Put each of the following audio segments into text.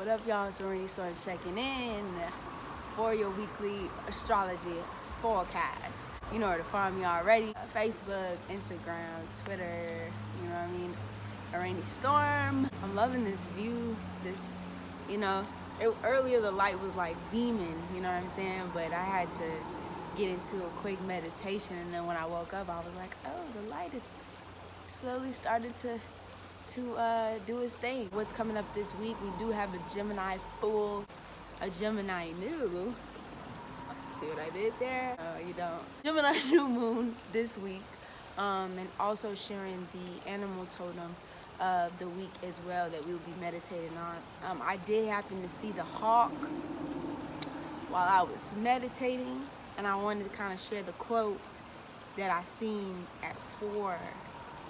What up, y'all? Serenity Storm checking in for your weekly astrology forecast. You know where to find me already. Facebook, Instagram, Twitter, you know what I mean? Araneae Storm. I'm loving this view. Earlier the light was like beaming, you know what I'm saying? But I had to get into a quick meditation, and then when I woke up, I was like, oh, the light is slowly started to do its thing. What's coming up this week? We do have a Gemini full, a Gemini new. See what I did there? Oh, you don't. Gemini new moon this week, and also sharing the animal totem of the week as well that we will be meditating on. I did happen to see the hawk while I was meditating, and I wanted to kind of share the quote that I seen at 4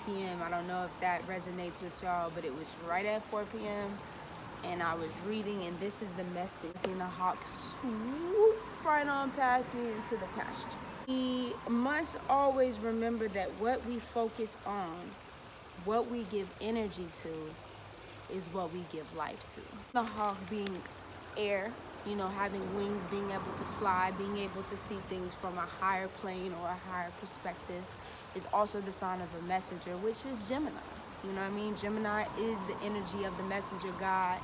p.m. I don't know if that resonates with y'all, but it was right at 4 p.m. and I was reading, and this is the message. I seen the hawk swoop right on past me into the pasture. We must always remember that what we focus on, what we give energy to, is what we give life to. The hawk being air, you know, having wings, being able to fly, being able to see things from a higher plane or a higher perspective, is also the sign of a messenger, which is Gemini. You know what I mean? Gemini is the energy of the messenger god,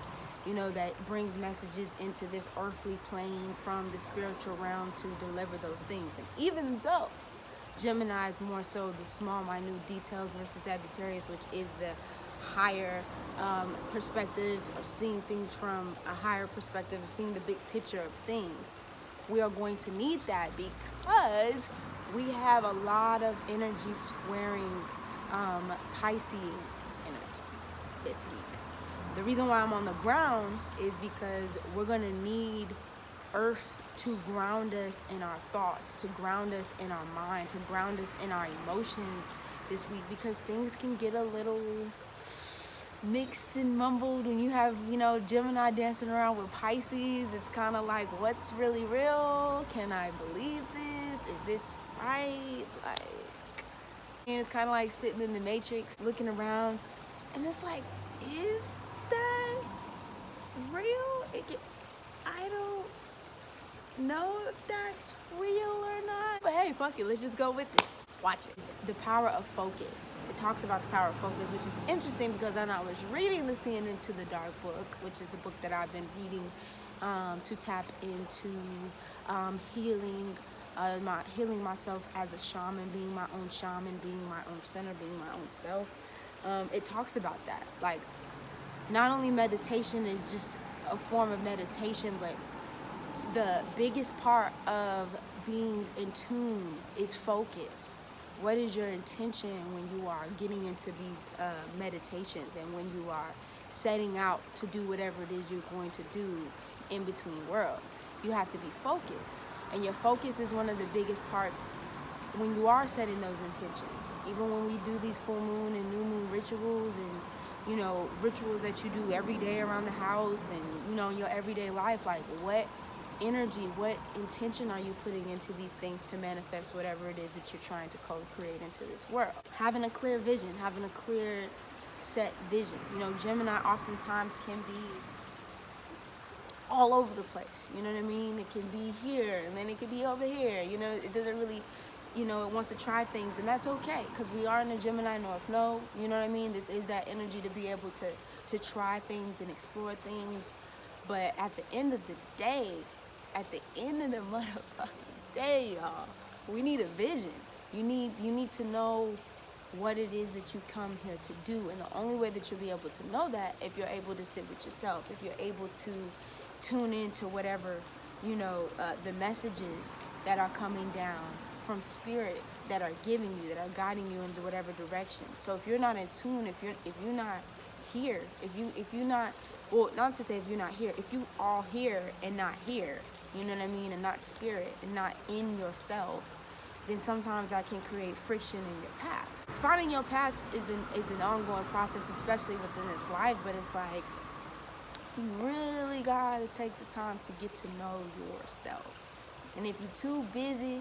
you know, that brings messages into this earthly plane from the spiritual realm to deliver those things. And even though Gemini is more so the small, minute details versus Sagittarius, which is the higher perspective of seeing things from a higher perspective, of seeing the big picture of things, we are going to need that because we have a lot of energy squaring Pisces energy this week. The reason why I'm on the ground is because we're going to need Earth to ground us in our thoughts, to ground us in our mind, to ground us in our emotions this week, because things can get a little mixed and mumbled when you have, you know, Gemini dancing around with Pisces. It's kind of like, what's really real? Can I believe this? Is this right? And it's kind of like sitting in the Matrix, looking around, and it's like, is that real? I don't know if that's real or not. But hey, fuck it, let's just go with it. Watch it. The power of focus. It talks about the power of focus, which is interesting because when I was reading the Seeing Into the Dark book, which is the book that I've been reading to tap into healing myself as a shaman, being my own shaman, being my own center, being my own self. It talks about that. Like, not only meditation is just a form of meditation, but the biggest part of being in tune is focus. What is your intention when you are getting into these meditations, and when you are setting out to do whatever it is you're going to do in between worlds? You have to be focused, and your focus is one of the biggest parts when you are setting those intentions. Even when we do these full moon and new moon rituals, and you know, rituals that you do every day around the house, and you know, your everyday life, like, what energy, what intention are you putting into these things to manifest whatever it is that you're trying to co-create into this world? Having a clear vision, having a clear set vision. You know, Gemini oftentimes can be all over the place, you know what I mean? It can be here, and then it can be over here, you know, it doesn't really, you know, it wants to try things, and that's okay, because we are in the Gemini North Node, you know what I mean? This is that energy to be able to try things and explore things. But at the end of the day, at the end of the motherfucking day, y'all, we need a vision. You need to know what it is that you come here to do. And the only way that you'll be able to know that, if you're able to sit with yourself, if you're able to tune into whatever, you know, the messages that are coming down from spirit, that are giving you, that are guiding you into whatever direction. So if you're not in tune, if you're not here, if you're not, well, not to say if you're not here, if you all here and not here, you know what I mean, and not spirit and not in yourself, then sometimes that can create friction in your path. Finding your path is an ongoing process, especially within this life, but it's like, you really gotta take the time to get to know yourself. And if you're too busy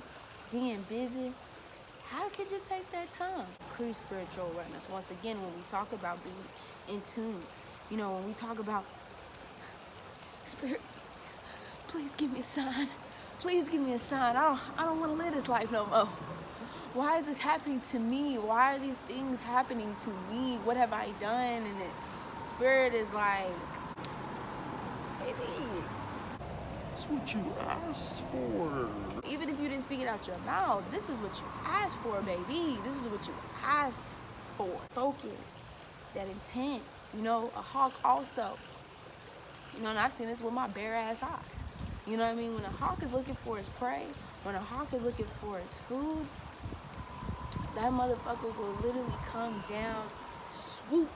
being busy, how could you take that time? Increase spiritual awareness. Once again, when we talk about being in tune, you know, when we talk about Spirit, please give me a sign. Please give me a sign. I don't want to live this life no more. Why is this happening to me? Why are these things happening to me? What have I done? And the Spirit is like, baby, that's what you asked for. Even if you didn't speak it out your mouth, this is what you asked for, baby. This is what you asked for. Focus, that intent. You know, a hawk also. You know, and I've seen this with my bare ass eyes. You know what I mean? When a hawk is looking for his prey, when a hawk is looking for his food, that motherfucker will literally come down, swoop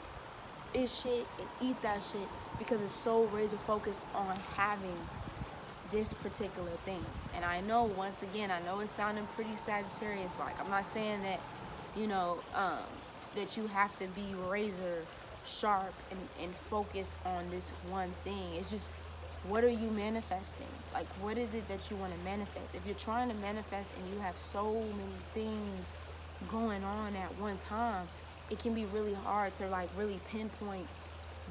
his shit, and eat that shit because it's so razor focused on having this particular thing. And I know, once again, I know it's sounding pretty Sagittarius like. I'm not saying that, you know, that you have to be razor sharp and focused on this one thing. It's just, what are you manifesting? Like, what is it that you want to manifest? If you're trying to manifest and you have so many things going on at one time, it can be really hard to like really pinpoint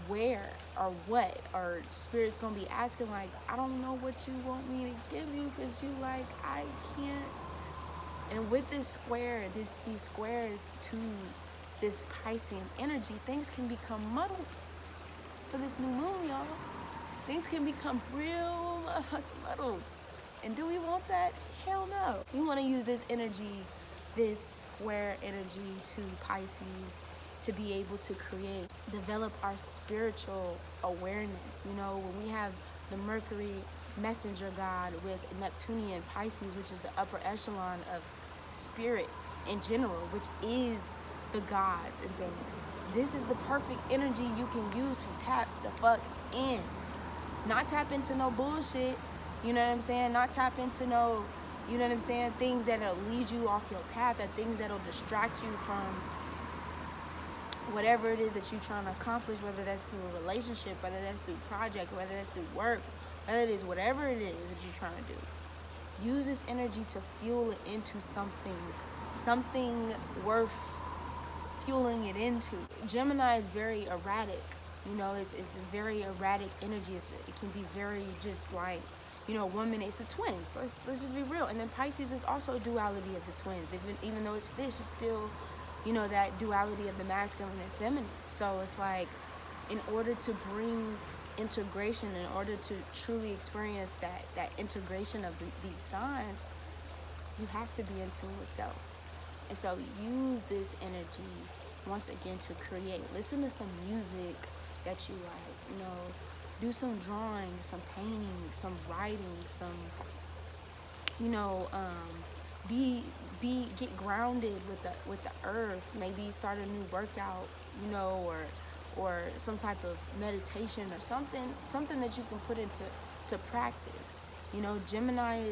where or what, or Spirit's gonna be asking like, I don't know what you want me to give you because you like, I can't. And with this square, these squares to this Piscean energy, things can become muddled for this new moon, y'all. Things can become real muddled. And do we want that? Hell no. We want to use this energy, this square energy to Pisces, to be able to create, develop our spiritual awareness. You know, when we have the Mercury messenger god with Neptunian Pisces, which is the upper echelon of spirit in general, which is the gods and things. This is the perfect energy you can use to tap the fuck in. Not tap into no bullshit, you know what I'm saying? Not tap into no, you know what I'm saying, things that'll lead you off your path, or things that'll distract you from whatever it is that you're trying to accomplish, whether that's through a relationship, whether that's through project, whether that's through work, whether it is whatever it is that you're trying to do. Use this energy to fuel it into something worth fueling it into. Gemini is very erratic. You know, it's a very erratic energy. It can be very just like, you know, 1 minute it's the twins. Let's just be real. And then Pisces is also duality of the twins. Even though it's fish, it's still, you know, that duality of the masculine and feminine. So it's like, in order to bring integration, in order to truly experience that integration of these signs, you have to be in tune with self. And so use this energy once again to create. Listen to some music that you like, you know, do some drawing, some painting, some writing, some, you know, get grounded with the earth. Maybe start a new workout, you know, or some type of meditation or something that you can put into practice. You know, Gemini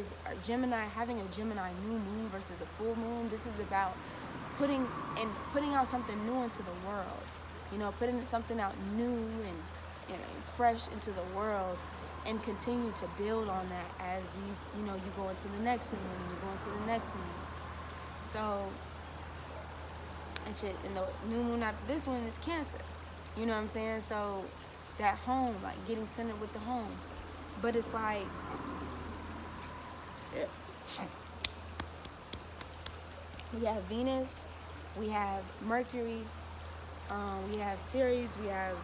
having a Gemini new moon versus a full moon. This is about putting out something new into the world. You know, putting something out new and fresh into the world, and continue to build on that as these, you know, you go into the next moon, you go into the next moon. So, and shit, and the new moon after this one is Cancer. You know what I'm saying? So, that home, like getting centered with the home. But it's like, shit. We have Venus, we have Mercury, we have Ceres, we have,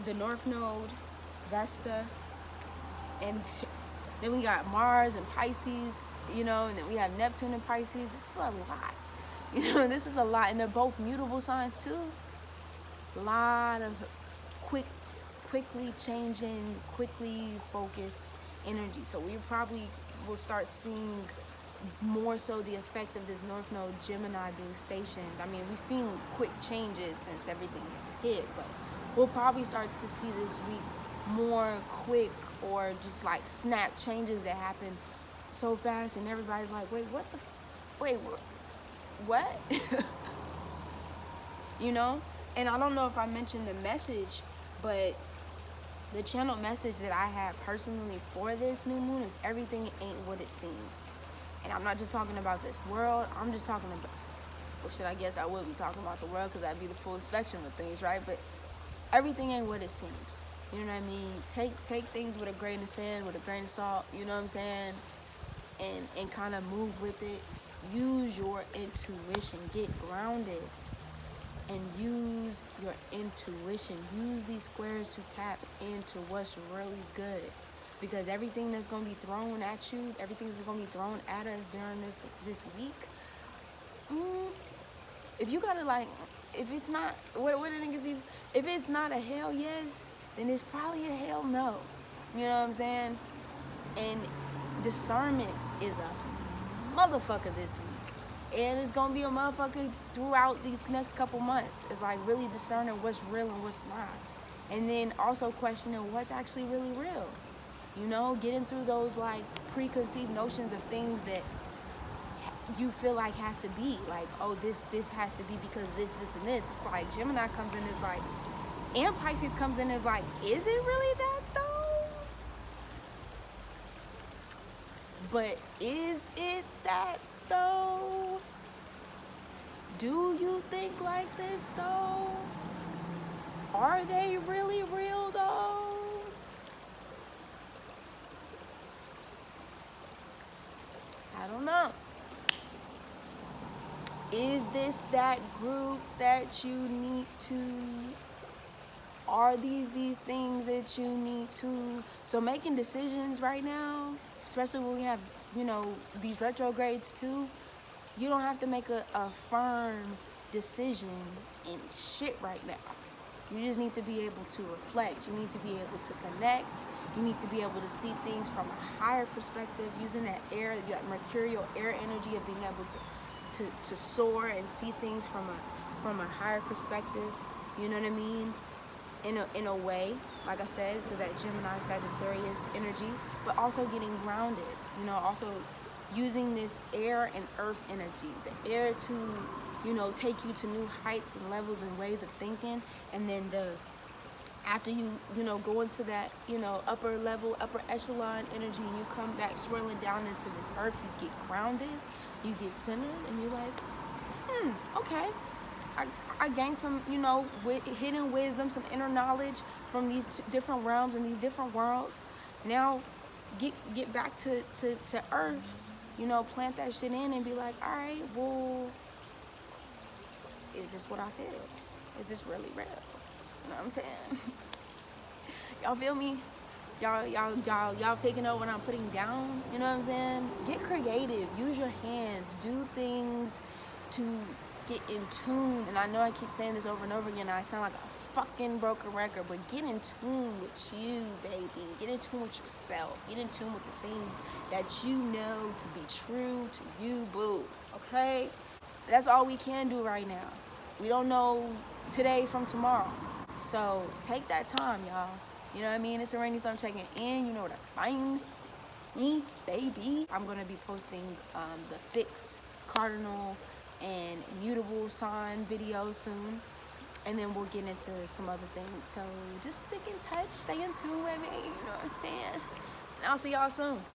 the North Node, Vesta, and then we got Mars and Pisces, you know, and then we have Neptune and Pisces. This is a lot, you know, this is a lot, and they're both mutable signs too. A lot of quickly changing, quickly focused energy. So we probably will start seeing more so the effects of this North Node Gemini being stationed. I mean, we've seen quick changes since everything has hit, but we'll probably start to see this week more quick or just like snap changes that happen so fast, and everybody's like, wait, what? You know? And I don't know if I mentioned the message, but the channel message that I have personally for this new moon is everything ain't what it seems. And I'm not just talking about this world, I'm just talking about, well shit, I guess I will be talking about the world because that'd be the full spectrum of things, right? But everything ain't what it seems. You know what I mean? Take things with a grain of sand, with a grain of salt, you know what I'm saying? And kind of move with it. Use your intuition. Get grounded. And use your intuition. Use these squares to tap into what's really good. Because everything that's going to be thrown at you, everything that's going to be thrown at us during this week, if you got to like, if it's not, what the niggas is, if it's not a hell yes, then it's probably a hell no. You know what I'm saying? And discernment is a motherfucker this week. And it's going to be a motherfucker throughout these next couple months. It's like really discerning what's real and what's not. And then also questioning what's actually really real. You know, getting through those like preconceived notions of things that you feel like has to be. Like, oh, this has to be because this, and this. It's like Gemini comes in as like, and Pisces comes in as like, is it really that though? But is it that though? Do you think like this though? Are they really real though? I don't know. Is this that group that you need to? Are these things that you need to? So making decisions right now, especially when we have, you know, these retrogrades too, you don't have to make a firm decision in shit right now. You just need to be able to reflect. You need to be able to connect. You need to be able to see things from a higher perspective, using that air, that mercurial air energy of being able to soar and see things from a higher perspective. You know what I mean? In a way, like I said, because that Gemini Sagittarius energy, but also getting grounded. You know, also using this air and earth energy, the air to, you know, take you to new heights and levels and ways of thinking, and then after you know, go into that, you know, upper level, upper echelon energy, and you come back swirling down into this earth, you get grounded, you get centered, and you're like, okay, I gained some, you know, hidden wisdom, some inner knowledge from these different realms and these different worlds. Now, get back to earth, you know, plant that shit in and be like, all right, well, is this what I feel? Is this really real? You know what I'm saying? Y'all feel me? Y'all picking up what I'm putting down? You know what I'm saying? Get creative. Use your hands. Do things to get in tune. And I know I keep saying this over and over again. I sound like a fucking broken record, but get in tune with you, baby. Get in tune with yourself. Get in tune with the things that you know to be true to you, boo. Okay? That's all we can do right now. We don't know today from tomorrow. So take that time, y'all. You know what I mean? It's a rainy storm checking in. You know where to find me, baby. I'm going to be posting the fixed cardinal and mutable sign video soon. And then we'll get into some other things. So just stick in touch. Stay in tune with me. You know what I'm saying? And I'll see y'all soon.